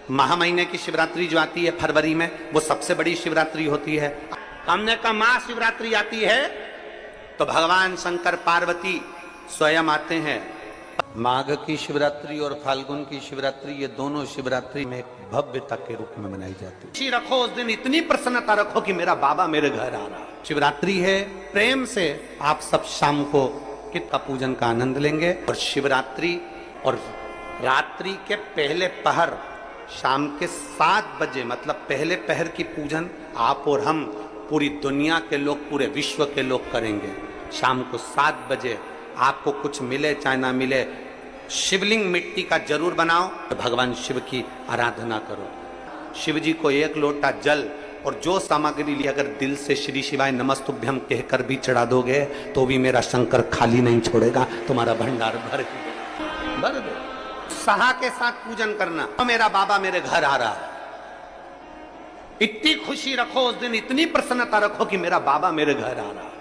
महा महीने की शिवरात्रि जो आती है फरवरी में, वो सबसे बड़ी शिवरात्रि होती है। हमने कहा महाशिवरात्रि आती है तो भगवान शंकर पार्वती स्वयं आते हैं। माघ की शिवरात्रि और फाल्गुन की शिवरात्रि, ये दोनों शिवरात्रि में भव्यता के रूप में मनाई जाती है। खुशी रखो उस दिन, इतनी प्रसन्नता रखो कि मेरा बाबा मेरे घर आ रहा। शिवरात्रि है, प्रेम से आप सब शाम को कित का पूजन का आनंद लेंगे। और शिवरात्रि और रात्रि के पहले पहर शाम के 7 बजे, मतलब पहले पहर की पूजन आप और हम, पूरी दुनिया के लोग, पूरे विश्व के लोग करेंगे। शाम को 7 बजे आपको कुछ मिले चाहे ना मिले, शिवलिंग मिट्टी का जरूर बनाओ, भगवान शिव की आराधना करो। शिव जी को 1 लोटा जल और जो सामग्री ली, अगर दिल से श्री शिवाय नमस्तुभ्यम कहकर भी चढ़ा दोगे तो भी मेरा शंकर खाली नहीं छोड़ेगा, तुम्हारा भंडार भर दे। सहा के साथ पूजन करना, तो मेरा बाबा मेरे घर आ रहा है। इतनी खुशी रखो उस दिन, इतनी प्रसन्नता रखो कि मेरा बाबा मेरे घर आ रहा है।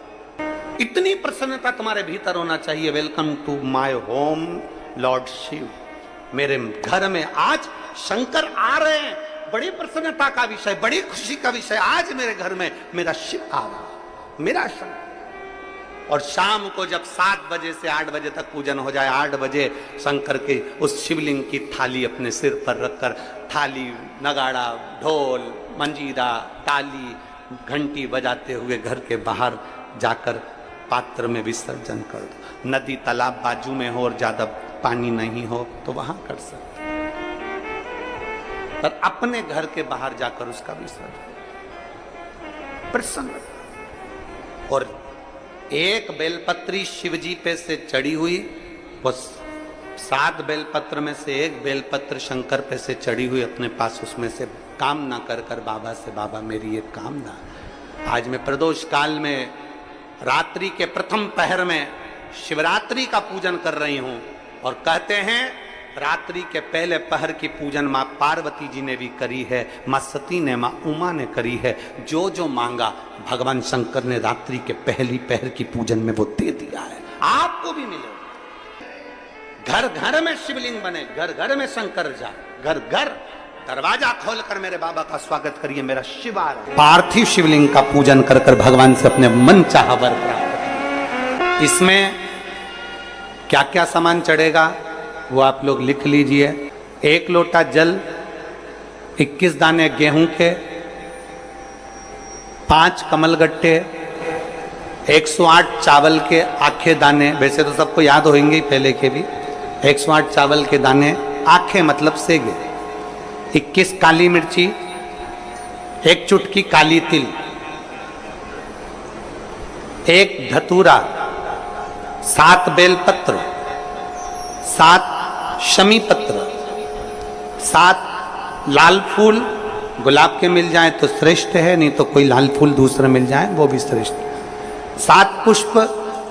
इतनी प्रसन्नता तुम्हारे भीतर होना चाहिए। Welcome to my home lord Shiva, मेरे घर में आज शंकर आ रहे हैं। बड़ी प्रसन्नता का विषय, बड़ी खुशी का विषय, आज मेरे घर में मेरा शिव आ रहा, मेरा शंकर। और शाम को जब 7 बजे से 8 बजे तक पूजन हो जाए, 8 बजे शंकर के उस शिवलिंग की थाली अपने सिर पर रखकर, थाली, नगाड़ा, ढोल, मंजीरा, ताली, घंटी बजाते हुए घर के बाहर जाकर पात्र में विसर्जन कर दो। नदी तालाब बाजू में हो और ज्यादा पानी नहीं हो तो वहां कर सकते, पर अपने घर के बाहर जाकर उसका विसर्जन प्रसन्न। और एक बेलपत्री शिवजी पे से चढ़ी हुई, वो 7 बेलपत्र में से एक बेलपत्र शंकर पे से चढ़ी हुई अपने पास, उसमें से कामना कर कर बाबा से, बाबा मेरी एक कामना, आज मैं प्रदोष काल में रात्रि के प्रथम पहर में शिवरात्रि का पूजन कर रही हूं। और कहते हैं रात्रि के पहले पहर की पूजन मां पार्वती जी ने भी करी है, मां सती ने, मां उमा ने करी है। जो जो मांगा भगवान शंकर ने रात्रि के पहली पहर की पूजन में वो दे दिया है, आपको भी मिले। घर घर में शिवलिंग बने, घर घर में शंकर जाए, घर घर दरवाजा खोलकर मेरे बाबा का स्वागत करिए, मेरा शिव आ रहा है। पार्थिव शिवलिंग का पूजन कर कर भगवान से अपने मन चाहा वर प्राप्त। इसमें क्या क्या सामान चढ़ेगा वो आप लोग लिख लीजिए। 1 लोटा जल, 21 दाने गेहूं के, 5 कमलगट्टे, 108 चावल के आखे दाने, वैसे तो सबको याद होंगे पहले के भी। 108 चावल के दाने, आखे मतलब सेगे, 21 काली मिर्ची, 1 चुटकी काली तिल, 1 धतूरा, 7 बेलपत्र, 7 शमी पत्र, 7 लाल फूल, गुलाब के मिल जाए तो श्रेष्ठ है, नहीं तो कोई लाल फूल दूसरा मिल जाए वो भी श्रेष्ठ। 7 पुष्प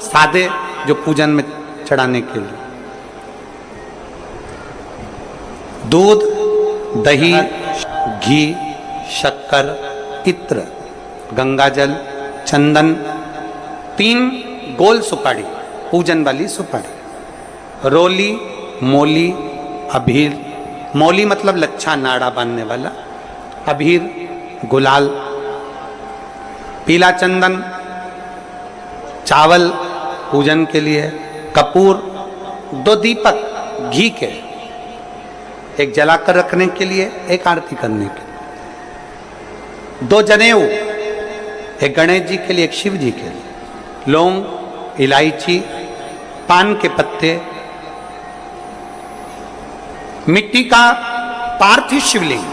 सादे जो पूजन में चढ़ाने के लिए, दूध, दही, घी, शक्कर, इत्र, गंगाजल, चंदन, 3 गोल सुपारी, पूजन वाली सुपारी, रोली, मोली, अभीर, मोली मतलब लच्छा नाड़ा बांधने वाला, अभीर, गुलाल, पीला चंदन, चावल पूजन के लिए, कपूर, 2 दीपक घी के, एक जलाकर रखने के लिए, एक आरती करने के लिए, 2 जनेऊ, एक गणेश जी के लिए, एक शिव जी के लिए, लौंग, इलायची, पान के पत्ते, मिट्टी का पार्थिव शिवलिंग।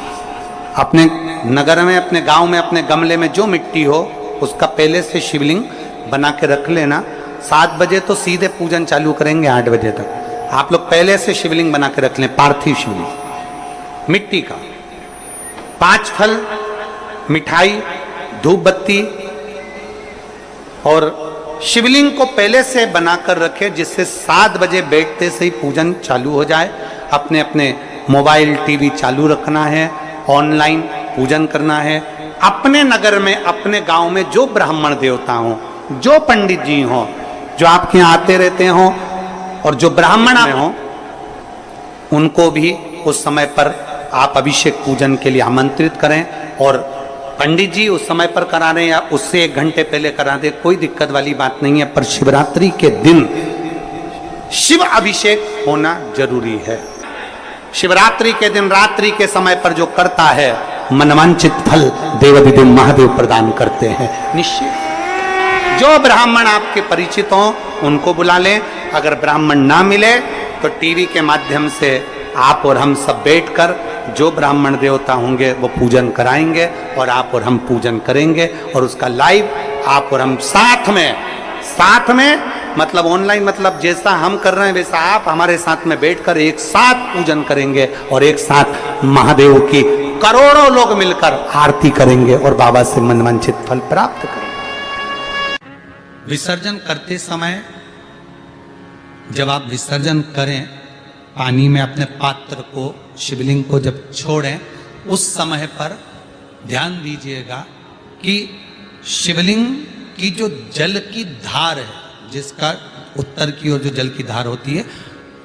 अपने नगर में, अपने गांव में, अपने गमले में जो मिट्टी हो उसका पहले से शिवलिंग बना के रख लेना। 7 बजे तो सीधे पूजन चालू करेंगे, 8 बजे तक आप लोग पहले से शिवलिंग बना के रख लें, पार्थिव शिवलिंग मिट्टी का। 5 फल, मिठाई, धूप बत्ती, और शिवलिंग को पहले से बनाकर रखे, जिससे 7 बजे बैठते से ही पूजन चालू हो जाए। अपने अपने मोबाइल, टीवी चालू रखना है, ऑनलाइन पूजन करना है। अपने नगर में, अपने गांव में जो ब्राह्मण देवता हो, जो पंडित जी हो, जो आपके यहाँ आते रहते हो, और जो ब्राह्मण हो, उनको भी उस समय पर आप अभिषेक पूजन के लिए आमंत्रित करें, और पंडित जी उस समय पर करा रहे हैं या उससे 1 घंटे पहले करा दे, कोई दिक्कत वाली बात नहीं है। पर शिवरात्रि के दिन शिव अभिषेक होना जरूरी है। शिवरात्रि के दिन रात्रि के समय पर जो करता है, मनवांचित फल देवाधिदेव महादेव प्रदान करते हैं निश्चित। जो ब्राह्मण आपके परिचित हों उनको बुला लें, अगर ब्राह्मण ना मिले तो टीवी के माध्यम से आप और हम सब बैठकर जो ब्राह्मण देवता होंगे वो पूजन कराएंगे, और आप और हम पूजन करेंगे, और उसका लाइव आप और हम साथ में मतलब ऑनलाइन, मतलब जैसा हम कर रहे हैं वैसा आप हमारे साथ में बैठकर एक साथ पूजन करेंगे, और एक साथ महादेव की करोड़ों लोग मिलकर आरती करेंगे और बाबा से मनवांछित फल प्राप्त करेंगे। विसर्जन करते समय जब आप विसर्जन करें, पानी में अपने पात्र को, शिवलिंग को जब छोड़ें, उस समय पर ध्यान दीजिएगा कि शिवलिंग की जो जल की धार है, जिसका उत्तर की ओर जो जल की धार होती है,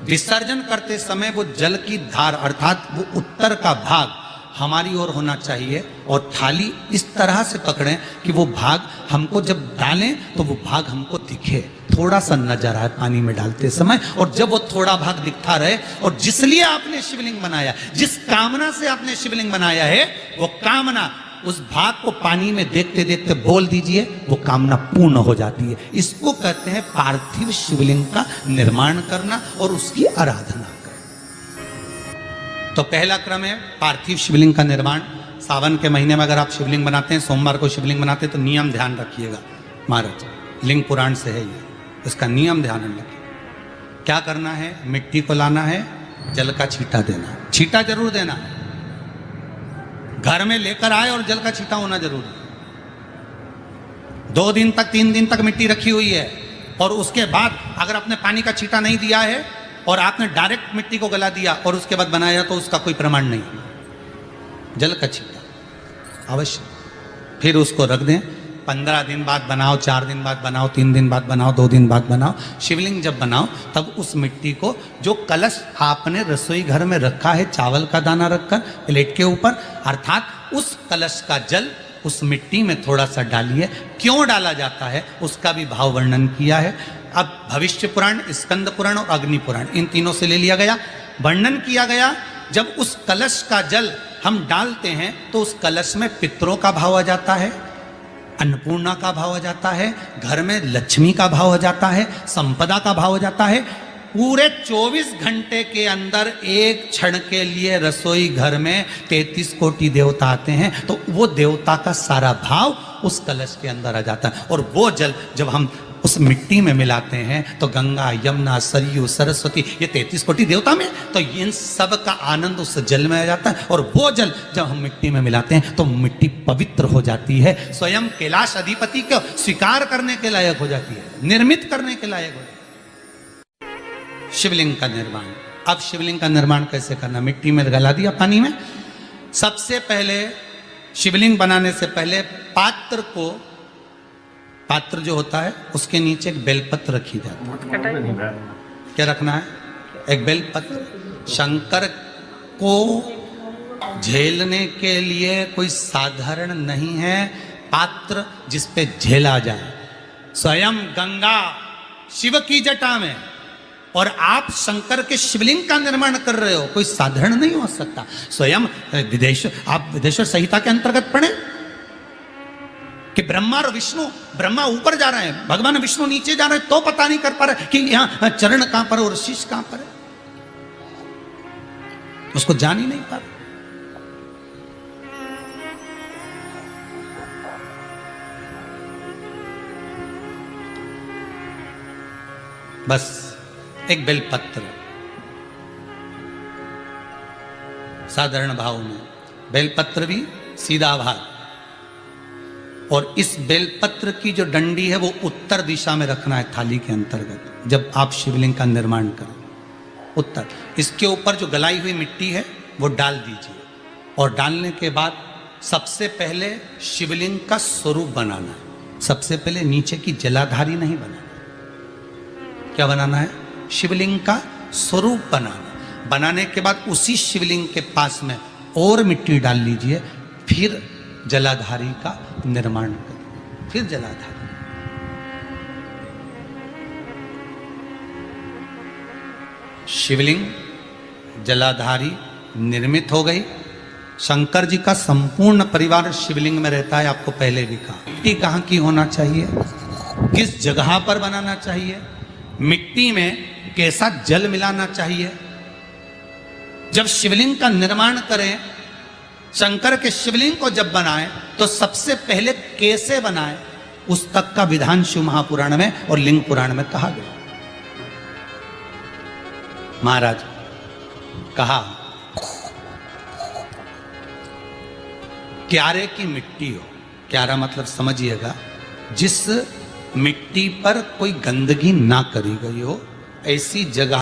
विसर्जन करते समय वो जल की धार अर्थात वो उत्तर का भाग हमारी ओर होना चाहिए, और थाली इस तरह से पकड़ें कि वो भाग हमको जब डालें तो वो भाग हमको दिखे, थोड़ा सा नजर आए पानी में डालते समय, और जब वो थोड़ा भाग दिखता रहे, और जिसलिए आपने शिवलिंग बनाया, जिस कामना से आपने शिवलिंग बनाया है, वो कामना उस भाग को पानी में देखते देखते बोल दीजिए, वो कामना पूर्ण हो जाती है। इसको कहते हैं पार्थिव शिवलिंग का निर्माण करना और उसकी आराधना करना। तो पहला क्रम है पार्थिव शिवलिंग का निर्माण। सावन के महीने में अगर आप शिवलिंग बनाते हैं, सोमवार को शिवलिंग बनाते हैं, तो नियम ध्यान रखिएगा महाराज, लिंग पुराण से है ये, इसका नियम ध्यान रखिए। क्या करना है? मिट्टी को लाना है, जल का छींटा देना है, छींटा जरूर देना है, घर में लेकर आए और जल का छींटा होना जरूरी है। 2 दिन तक 3 दिन तक मिट्टी रखी हुई है, और उसके बाद अगर आपने पानी का छींटा नहीं दिया है और आपने डायरेक्ट मिट्टी को गला दिया और उसके बाद बनाया, तो उसका कोई प्रमाण नहीं। जल का छींटा अवश्य, फिर उसको रख दें। 15 दिन बाद बनाओ, 4 दिन बाद बनाओ, 3 दिन बाद बनाओ, 2 दिन बाद बनाओ। शिवलिंग जब बनाओ तब उस मिट्टी को, जो कलश आपने रसोई घर में रखा है चावल का दाना रखकर प्लेट के ऊपर, अर्थात उस कलश का जल उस मिट्टी में थोड़ा सा डालिए। क्यों डाला जाता है उसका भी भाव वर्णन किया है। अब भविष्य पुराण, स्कंद पुराण और अग्नि पुराण, इन तीनों से ले लिया गया, वर्णन किया गया। जब उस कलश का जल हम डालते हैं तो उस कलश में पितरों का भाव आ जाता है, अन्नपूर्णा का भाव आ जाता है, घर में लक्ष्मी का भाव आ जाता है, संपदा का भाव आ जाता है। पूरे 24 घंटे के अंदर एक क्षण के लिए रसोई घर में 33 कोटि देवता आते हैं, तो वो देवता का सारा भाव उस कलश के अंदर आ जाता है। और वो जल जब हम उस मिट्टी में मिलाते हैं तो गंगा, यमुना, सरयू, सरस्वती, ये 33 कोटि देवता में, तो इन सब का आनंद उस जल में आ जाता है। और वो जल जब हम मिट्टी में मिलाते हैं तो मिट्टी पवित्र हो जाती है, स्वयं कैलाश अधिपति को स्वीकार करने के लायक हो जाती है, निर्मित करने के लायक हो जाती है। शिवलिंग का निर्माण। अब शिवलिंग का निर्माण कैसे करना? मिट्टी में गला दिया पानी में। सबसे पहले शिवलिंग बनाने से पहले पात्र जो होता है उसके नीचे एक बेलपत्र रखी जाती है। क्या रखना है? एक बेलपत्र। शंकर को झेलने के लिए कोई साधारण नहीं है पात्र जिस पे झेला जाए। स्वयं गंगा शिव की जटा में, और आप शंकर के शिवलिंग का निर्माण कर रहे हो, कोई साधारण नहीं हो सकता। स्वयं आप विदेश्वर संहिता के अंतर्गत पढ़े कि ब्रह्मा और विष्णु, ब्रह्मा ऊपर जा रहे हैं, भगवान विष्णु नीचे जा रहे हैं, तो पता नहीं कर पा रहे कि यहां चरण कहां पर और शीश कहां पर है, उसको जान ही नहीं पा रहे। बस एक बेलपत्र, साधारण भाव में बेलपत्र भी सीधा भाग, और इस बेलपत्र की जो डंडी है वो उत्तर दिशा में रखना है थाली के अंतर्गत। जब आप शिवलिंग का निर्माण करें उत्तर, इसके ऊपर जो गलाई हुई मिट्टी है वो डाल दीजिए, और डालने के बाद सबसे पहले शिवलिंग का स्वरूप बनाना है। सबसे पहले नीचे की जलाधारी नहीं बनाना, क्या बनाना है? शिवलिंग का स्वरूप बनाना। बनाने के बाद उसी शिवलिंग के पास में और मिट्टी डाल लीजिए, फिर जलाधारी का निर्माण करें, फिर जलाधारी। शिवलिंग जलाधारी निर्मित हो गई। शंकर जी का संपूर्ण परिवार शिवलिंग में रहता है, आपको पहले भी कहा। मिट्टी कहाँ की होना चाहिए, किस जगह पर बनाना चाहिए, मिट्टी में कैसा जल मिलाना चाहिए। जब शिवलिंग का निर्माण करें, शंकर के शिवलिंग को जब बनाएं, तो सबसे पहले कैसे बनाएं, उस तक का विधान शिव महापुराण में और लिंग पुराण में कहा गया। महाराज कहा, क्यारे की मिट्टी हो, क्यारा मतलब समझिएगा, जिस मिट्टी पर कोई गंदगी ना करी गई हो, ऐसी जगह